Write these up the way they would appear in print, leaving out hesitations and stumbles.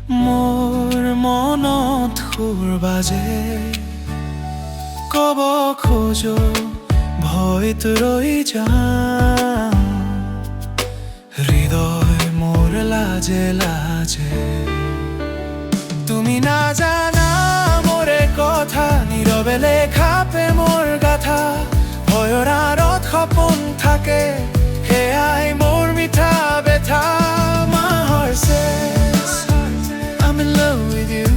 মোৰ মনত সুৰ বাজে, ক'ব খোজো ভয়ত ৰৈ যাওঁ, হৃদয় মোৰ লাজে লাজে। তুমি নাজানা মোৰে কথা, নীৰৱে লেখা প্ৰেমৰ গাথা, ভয়ৰ আঁৰত সপোন থাকে, সেয়াই মোৰ মিঠা বেথা। My heart says I'm in love with you.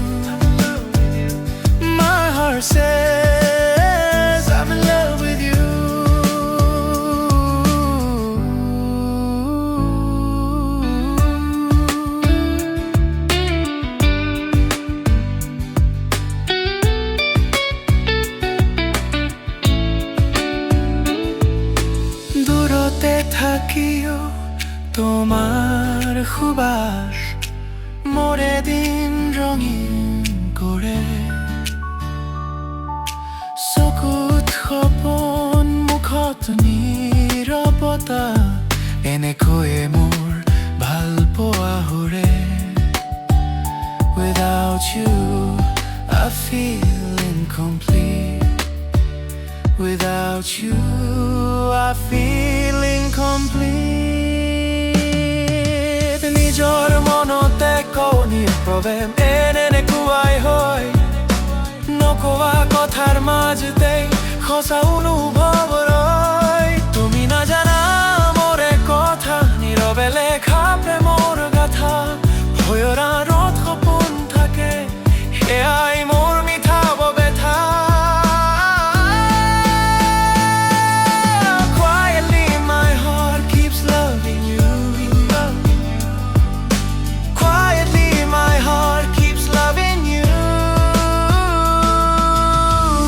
My heart says I'm in love with you. দূৰতে থাকিও তোমাৰ সুবাস মোৰে দিন ৰঙীন কৰে, চকুত সপোন মুখত নীৰৱতা, এনেকৈয়ে মোৰ ভাল পোৱা হুৰে। Without you I feel incomplete. Without you I feel incomplete. নিজৰ মনতে কণীৰ প্ৰৱেশ এনেকুৱাই হয়, নকোৱা কথাৰ মাজতে সঁচা অনুভৱ ৰয়। তুমি নাজানা মোৰে কথা, নীৰৱে লেখা প্ৰেমৰ গাথা, ভয়ৰ আঁৰত সপোন থাকে, সেয়াই মোৰ মিঠা বেথা। Quietly my heart keeps loving you. Quietly my heart keeps loving you.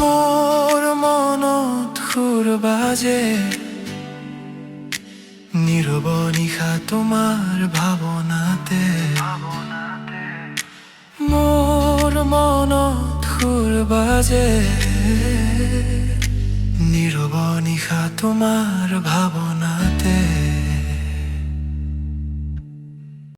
মোৰ মনত সুৰ বাজে, নীৰৱ নিশা তোমাৰ ভাৱনাতে। মোৰ মনত সুৰ বাজে, নীৰৱ নিশা তোমাৰ ভাৱনাতে।